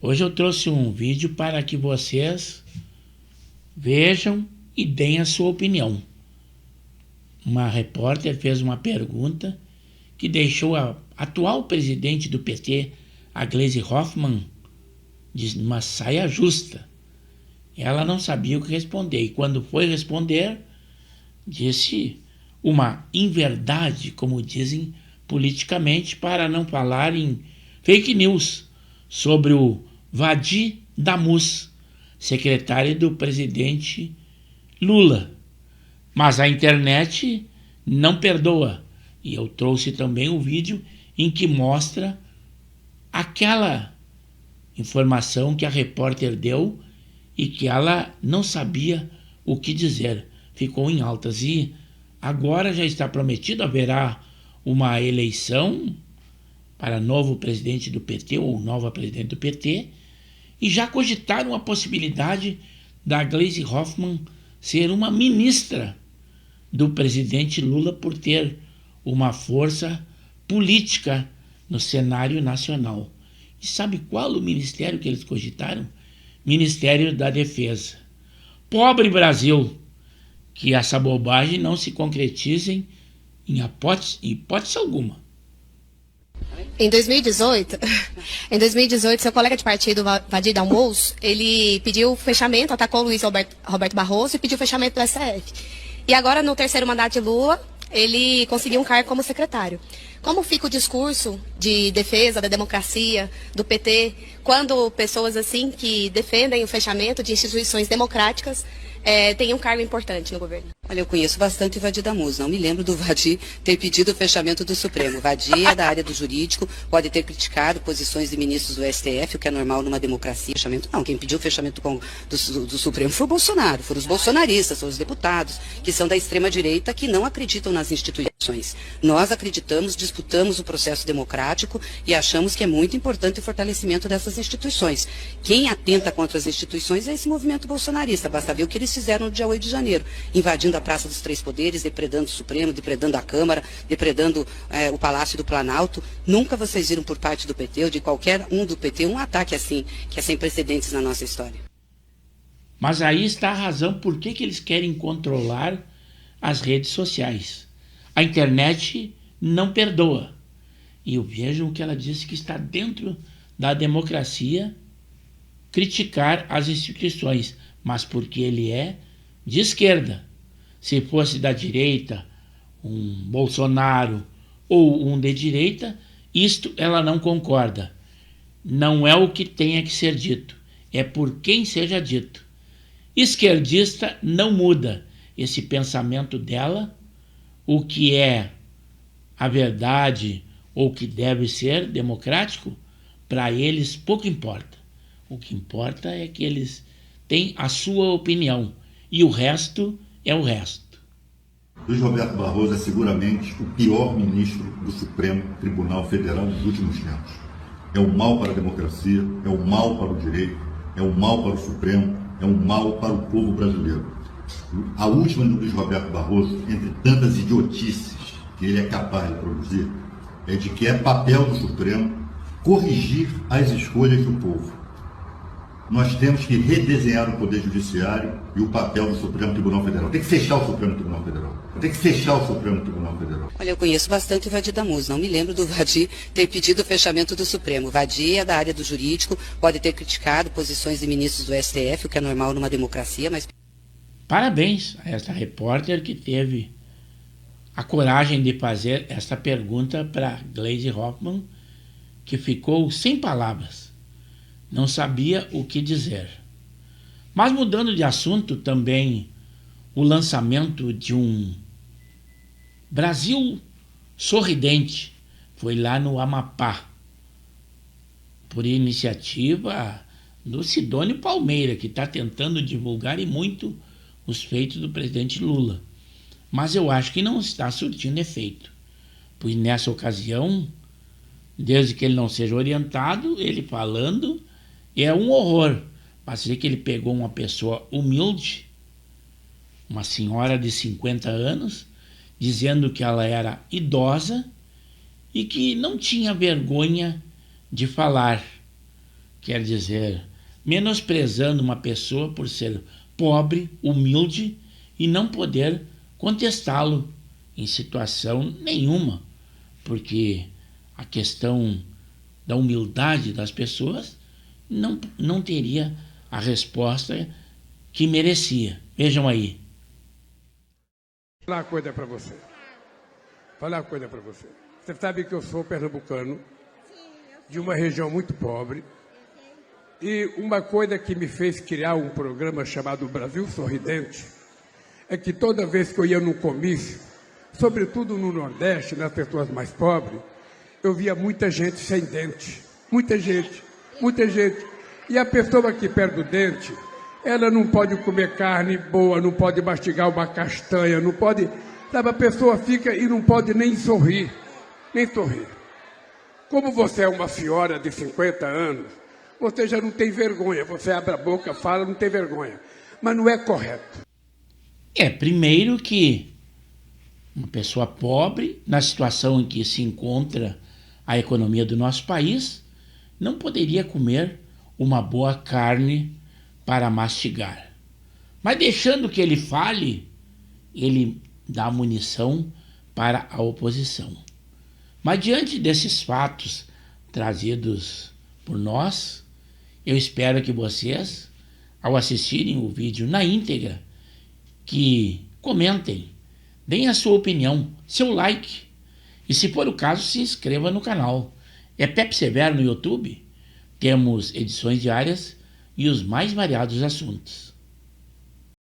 Hoje eu trouxe um vídeo para que vocês vejam e deem a sua opinião. Uma repórter fez uma pergunta que deixou a atual presidente do PT, a Gleisi Hoffmann, de uma saia justa. Ela não sabia o que responder e quando foi responder, disse uma inverdade, como dizem politicamente, para não falar em fake news sobre o Vadi Damus, secretário do presidente Lula. Mas a internet não perdoa. E eu trouxe também um vídeo em que mostra aquela informação que a repórter deu e que ela não sabia o que dizer. Ficou em altas. E agora já está prometido, haverá uma eleição para novo presidente do PT ou nova presidente do PT, e já cogitaram a possibilidade da Gleisi Hoffmann ser uma ministra do presidente Lula por ter uma força política no cenário nacional. E sabe qual o ministério que eles cogitaram? Ministério da Defesa. Pobre Brasil, que essa bobagem não se concretize em hipótese alguma. Em 2018, seu colega de partido, Vadi Damus, ele pediu o fechamento, atacou o Luiz Roberto Barroso e pediu o fechamento do STF. E agora, no terceiro mandato de Lula, ele conseguiu um cargo como secretário. Como fica o discurso de defesa da democracia, do PT, quando pessoas assim que defendem o fechamento de instituições democráticas têm um cargo importante no governo? Olha, eu conheço bastante o Vadi Damus. Não me lembro do Vadi ter pedido o fechamento do Supremo. O Vadi é da área do jurídico, pode ter criticado posições de ministros do STF, o que é normal numa democracia. Fechamento, não, quem pediu o fechamento do Supremo foi o Bolsonaro, foram os bolsonaristas, foram os deputados, que são da extrema-direita, que não acreditam nas instituições. Nós acreditamos, disputamos o processo democrático e achamos que é muito importante o fortalecimento dessas instituições. Quem atenta contra as instituições é esse movimento bolsonarista. Basta ver o que eles fizeram no dia 8 de janeiro, invadindo a Praça dos Três Poderes, depredando o Supremo, depredando a Câmara, depredando o Palácio do Planalto. Nunca vocês viram por parte do PT ou de qualquer um do PT um ataque assim, que é sem precedentes na nossa história. Mas aí está a razão por que eles querem controlar as redes sociais. A internet não perdoa. E vejam que ela disse que está dentro da democracia criticar as instituições, mas porque ele é de esquerda. Se fosse da direita, um Bolsonaro ou um de direita, isto ela não concorda. Não é o que tenha que ser dito, é por quem seja dito. Esquerdista não muda esse pensamento dela, o que é a verdade ou o que deve ser democrático, para eles pouco importa. O que importa é que eles têm a sua opinião e o resto é o resto. Luiz Roberto Barroso é seguramente o pior ministro do Supremo Tribunal Federal dos últimos tempos. É um mal para a democracia, é um mal para o direito, é um mal para o Supremo, é um mal para o povo brasileiro. A última do Luiz Roberto Barroso, entre tantas idiotices que ele é capaz de produzir, é de que é papel do Supremo corrigir as escolhas do povo. Nós temos que redesenhar o Poder Judiciário e o papel do Supremo Tribunal Federal. Tem que fechar o Supremo Tribunal Federal. Tem que fechar o Supremo Tribunal Federal. Olha, eu conheço bastante o Vadi Damus. Não me lembro do Vadi ter pedido o fechamento do Supremo. O Vadi é da área do jurídico, pode ter criticado posições de ministros do STF, o que é normal numa democracia, mas... Parabéns a essa repórter que teve a coragem de fazer essa pergunta para Gleisi Hoffmann, que ficou sem palavras. Não sabia o que dizer. Mas mudando de assunto, também o lançamento de um Brasil Sorridente foi lá no Amapá, por iniciativa do Sidônio Palmeira, que está tentando divulgar e muito os feitos do presidente Lula. Mas eu acho que não está surtindo efeito, pois nessa ocasião, desde que ele não seja orientado, ele falando é um horror. Parece que ele pegou uma pessoa humilde, uma senhora de 50 anos, dizendo que ela era idosa e que não tinha vergonha de falar, quer dizer, menosprezando uma pessoa por ser pobre, humilde e não poder contestá-lo em situação nenhuma, porque a questão da humildade das pessoas não teria a resposta que merecia. Vejam aí. Vou falar uma coisa para você. Você sabe que eu sou pernambucano, de uma região muito pobre, e uma coisa que me fez criar um programa chamado Brasil Sorridente é que toda vez que eu ia num comício, sobretudo no Nordeste, nas pessoas mais pobres, eu via muita gente sem dente. Muita gente. E a pessoa que perde o dente, ela não pode comer carne boa, não pode mastigar uma castanha, não pode... Sabe, a pessoa fica e não pode nem sorrir. Como você é uma senhora de 50 anos, você já não tem vergonha. Você abre a boca, fala, não tem vergonha. Mas não é correto. Primeiro que uma pessoa pobre, na situação em que se encontra a economia do nosso país, não poderia comer uma boa carne para mastigar. Mas deixando que ele fale, ele dá munição para a oposição. Mas diante desses fatos trazidos por nós, eu espero que vocês, ao assistirem o vídeo na íntegra, que comentem, deem a sua opinião, seu like, e se for o caso, se inscreva no canal. É Pepe Severo no YouTube, temos edições diárias e os mais variados assuntos.